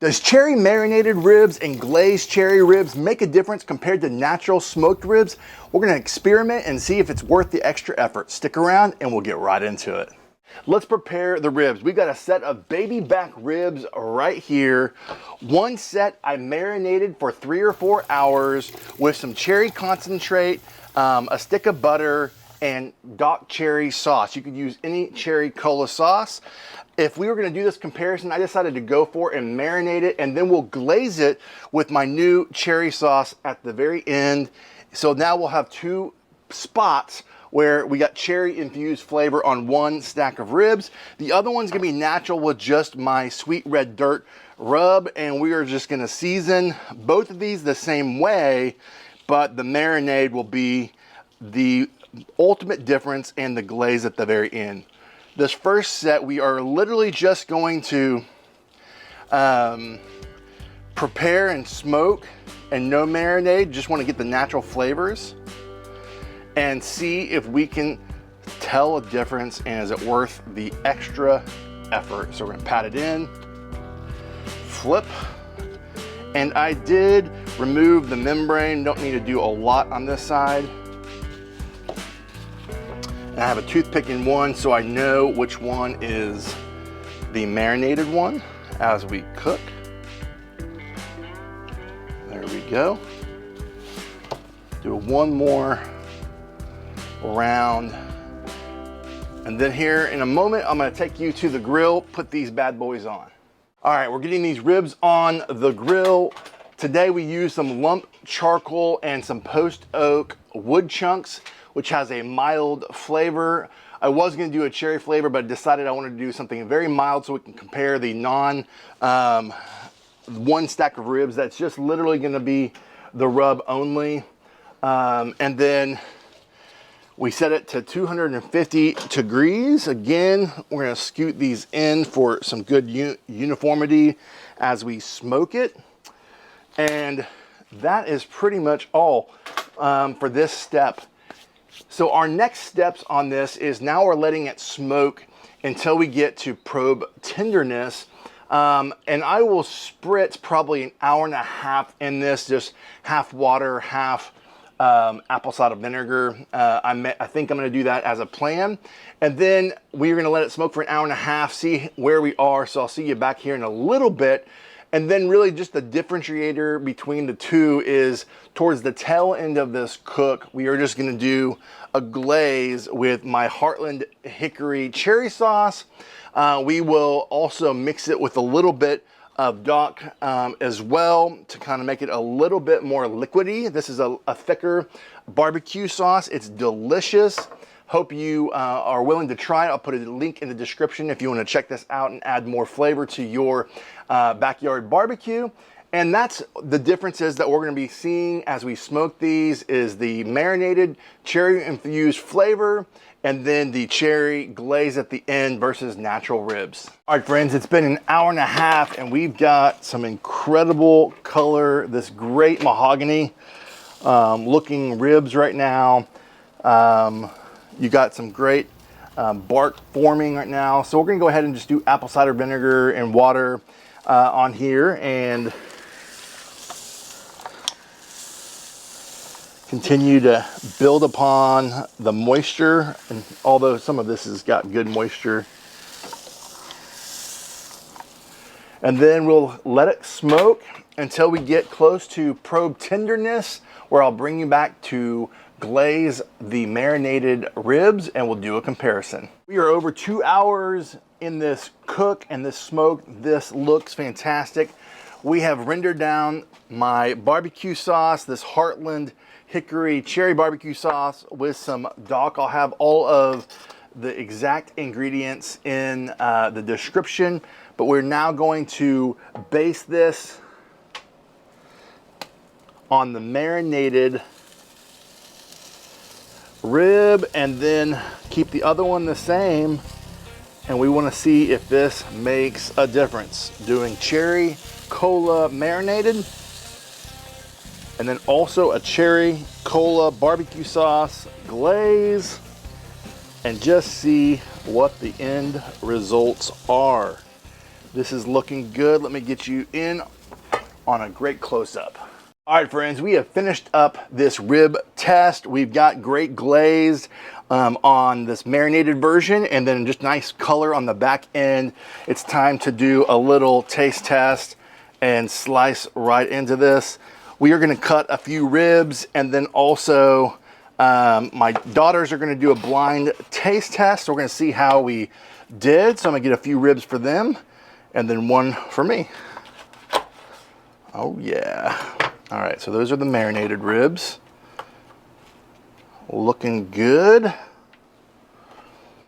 Does cherry marinated ribs and glazed cherry ribs make a difference compared to natural smoked ribs? We're gonna experiment and see if it's worth the extra effort. Stick around and we'll get right into it. Let's prepare the ribs. We've got a set of baby back ribs right here. One set I marinated for 3 or 4 hours with some cherry concentrate, a stick of butter, and Doc cherry sauce. You could use any cherry cola sauce. If we were gonna do this comparison, I decided to go for and marinate it, and then we'll glaze it with my new cherry sauce at the very end. So now we'll have 2 spots where we got cherry infused flavor on one stack of ribs. The other one's gonna be natural with just my sweet red dirt rub, and we are just gonna season both of these the same way, but the marinade will be the ultimate difference and the glaze at the very end. This first set, we are literally just going to prepare and smoke and no marinade. Just want to get the natural flavors and see if we can tell a difference and is it worth the extra effort. So we're gonna pat it in, flip, and I did remove the membrane. Don't need to do a lot on this side. I have a toothpick in one so I know which one is the marinated one as we cook. There we go. Do one more round. And then here in a moment, I'm gonna take you to the grill, put these bad boys on. All right, we're getting these ribs on the grill. Today we use some lump charcoal and some post oak wood chunks, which has a mild flavor. I was gonna do a cherry flavor, but decided I wanted to do something very mild so we can compare the one stack of ribs that's just literally gonna be the rub only. And then we set it to 250 degrees. Again, we're gonna scoot these in for some good uniformity as we smoke it. And that is pretty much all for this step. So our next steps on this is now we're letting it smoke until we get to probe tenderness. And I will spritz probably an hour and a half in this, just half water, half apple cider vinegar. I think I'm gonna do that as a plan. And then we're gonna let it smoke for an hour and a half, see where we are. So I'll see you back here in a little bit. And then really just the differentiator between the two is towards the tail end of this cook, we are just gonna do a glaze with my Heartland Hickory cherry sauce. We will also mix it with a little bit of Doc as well to kind of make it a little bit more liquidy. This is a thicker barbecue sauce. It's delicious. Hope you are willing to try it. I'll put a link in the description if you want to check this out and add more flavor to your backyard barbecue. And that's the differences that we're going to be seeing as we smoke these is the marinated cherry infused flavor and then the cherry glaze at the end versus natural ribs. All right, friends, it's been an hour and a half and we've got some incredible color, this great mahogany looking ribs right now. You got some great bark forming right now. So we're gonna go ahead and just do apple cider vinegar and water on here and continue to build upon the moisture. And although some of this has got good moisture. And then we'll let it smoke until we get close to probe tenderness, where I'll bring you back to glaze the marinated ribs and we'll do a comparison. We are over 2 hours in this cook and this smoke. This looks fantastic. We have rendered down my barbecue sauce, this Heartland Hickory cherry barbecue sauce with some Doc. I'll have all of the exact ingredients in the description, but we're now going to base this on the marinated rib and then keep the other one the same. And we want to see if this makes a difference. Doing cherry cola marinated and then also a cherry cola barbecue sauce glaze, and just see what the end results are. This is looking good. Let me get you in on a great close-up. All right, friends, we have finished up this rib test. We've got great glaze on this marinated version, and then just nice color on the back end. It's time to do a little taste test and slice right into this. We are gonna cut a few ribs, and then also my daughters are gonna do a blind taste test. So we're gonna see how we did. So I'm gonna get a few ribs for them, and then one for me. Oh yeah. All right, so those are the marinated ribs. Looking good.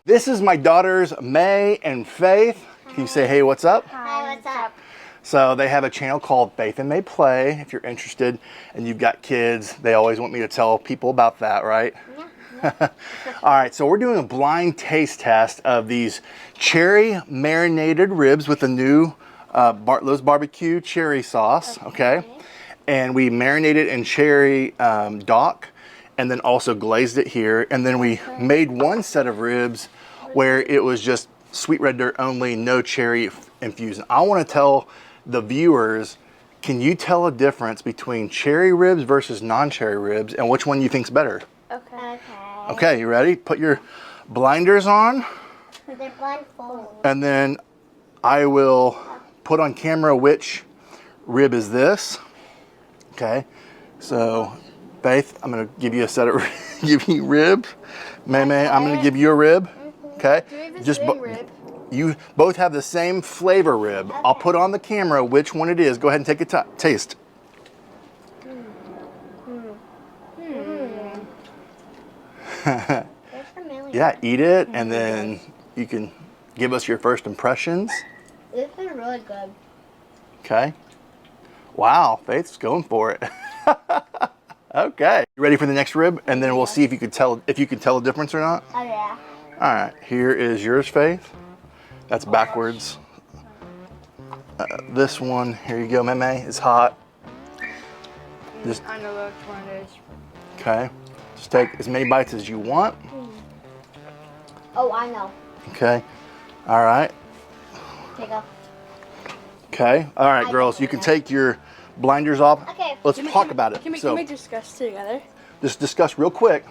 This is my daughters, May and Faith. Can you say, hey, what's up? Hi, what's up? So they have a channel called Faith and May Play. If you're interested and you've got kids, they always want me to tell people about that, right? Yeah. All right, so we're doing a blind taste test of these cherry marinated ribs with the new Bartlow's barbecue cherry sauce, okay? And we marinated in cherry dock, and then also glazed it here. And then we made one set of ribs where it was just sweet red dirt only, no cherry infused. I want to tell the viewers, can you tell a difference between cherry ribs versus non-cherry ribs, and which one you think's better? Okay. Okay, you ready? Put your blinders on. They're blindfolded. And then I will put on camera which rib is this. Okay, so Faith, I'm gonna give you a set of give you rib. May, I'm gonna give you a rib. Okay, Do we have the same rib? You both have the same flavor rib. I'll put on the camera which one it is. Go ahead and take a taste. Yeah, eat it, and then you can give us your first impressions. This is really good. Okay. Wow, Faith's going for it. Okay. You ready for the next rib? And then we'll see if you can tell a difference or not. Oh yeah. All right, here is yours, Faith. That's backwards. This one, here you go, Meme, is hot. Just, I know which one it is. okay. Just take as many bites as you want. Oh, I know. Okay. All right. Take off. Okay. All right, girls, you can take your blinders off. Okay. Let's talk about it. Can we discuss together? Just discuss real quick.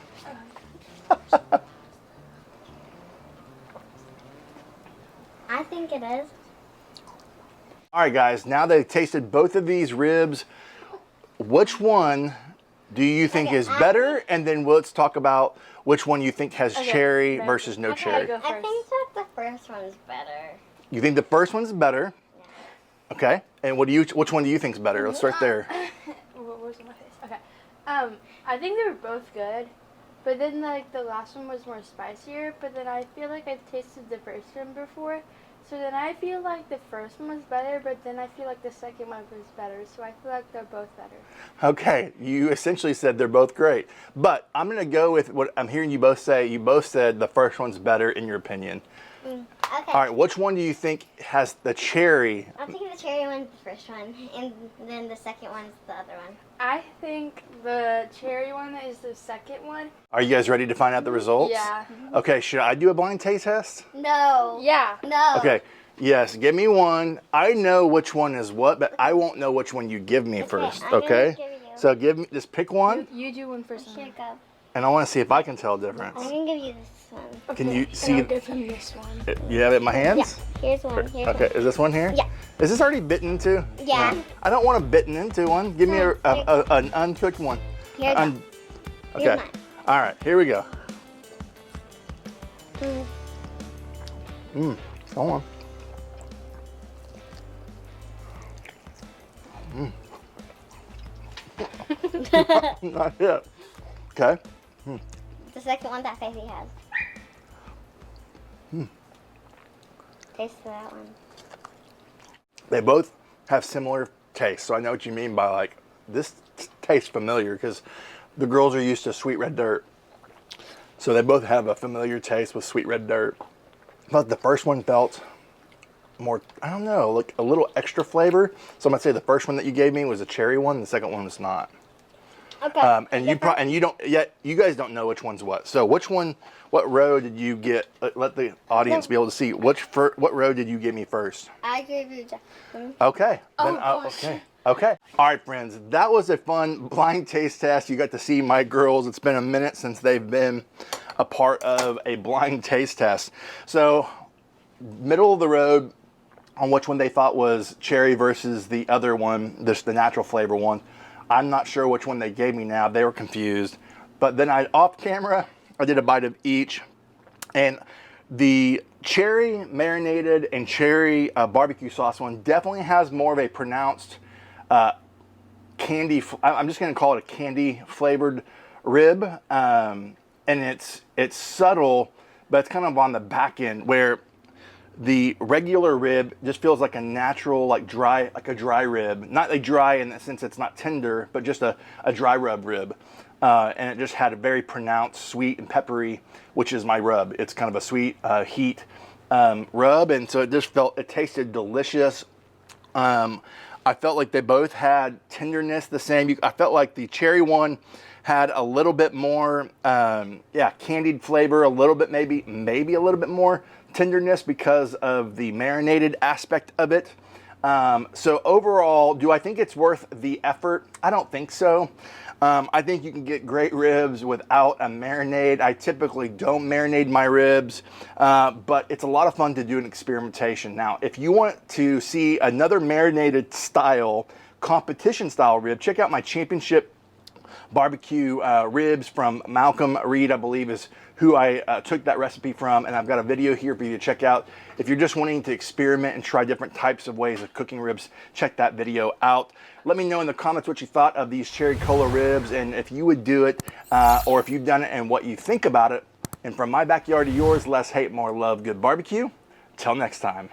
I think it is. All right, guys, now they've tasted both of these ribs. Which one do you think is better? And then let's talk about which one you think has cherry versus no cherry. Go I first. think that the first one's better. You think the first one's better? Okay. And which one do you think is better? Let's start there. What was on my face? Okay. I think they were both good, but then like the last one was more spicier. But then I feel like I've tasted the first one before, so then I feel like the first one was better. But then I feel like the second one was better. So I feel like they're both better. Okay. You essentially said they're both great, but I'm gonna go with what I'm hearing you both say. You both said the first one's better in your opinion. Okay. All right. Which one do you think has the cherry? I'm thinking the cherry one's the first one, and then the second one's the other one. I think the cherry one is the second one. Are you guys ready to find out the results? Yeah. Okay. Should I do a blind taste test? No. Yeah. No. Okay. Yes, give me one. I know which one is what, but I won't know which one you give me first. I'm gonna Okay. give you. So just pick one, You do one first. Here you go. and I want to see if I can tell a difference. I'm gonna give you this one. Can you And see? I'll give him this one. You have it in my hands? Yeah. Here's one. Here's Okay. Is this one here? Yeah. Is this already bitten into? Yeah. No. I don't want a bitten into one. Give me an uncooked one. Here you go. Okay. Here's mine. All right. Here we go. Hold on. Not yet. Okay. The second one that Faithy has. Taste that one. They both have similar tastes, so I know what you mean by like this tastes familiar because the girls are used to sweet red dirt, so they both have a familiar taste with sweet red dirt. But the first one felt more, I don't know, like a little extra flavor. So I'm gonna say the first one that you gave me was a cherry one, the second one was not. Okay. And you guys don't know which one's what. So what row did you get? Let the audience be able to see what row did you give me first? I gave you Jackson. Okay. Oh, Then, gosh. Okay. All right, friends. That was a fun blind taste test. You got to see my girls. It's been a minute since they've been a part of a blind taste test. So, middle of the road on which one they thought was cherry versus the other one, the natural flavor one. I'm not sure which one they gave me now. They were confused. But then off camera, I did a bite of each. And the cherry marinated and cherry barbecue sauce one definitely has more of a pronounced candy. I'm just going to call it a candy flavored rib. And it's subtle, but it's kind of on the back end, where the regular rib just feels like a natural, like a dry rib. Not a dry in the sense it's not tender, but just a dry rub. And it just had a very pronounced sweet and peppery, which is my rub. It's kind of a sweet heat rub, and so it tasted delicious. I felt like they both had tenderness the same. I felt like the cherry one had a little bit more, candied flavor, a little bit, maybe a little bit more tenderness because of the marinated aspect of it. So overall, do I think it's worth the effort? I don't think so. I think you can get great ribs without a marinade. I typically don't marinate my ribs, but it's a lot of fun to do an experimentation. Now, if you want to see another marinated style, competition style rib, check out my championship barbecue ribs from Malcolm Reed, I believe is who I took that recipe from, and I've got a video here for you to check out. If you're just wanting to experiment and try different types of ways of cooking ribs, check that video out. Let me know in the comments what you thought of these cherry cola ribs, and if you would do it, or if you've done it and what you think about it. And from my backyard to yours, less hate, more love, good barbecue. Till next time.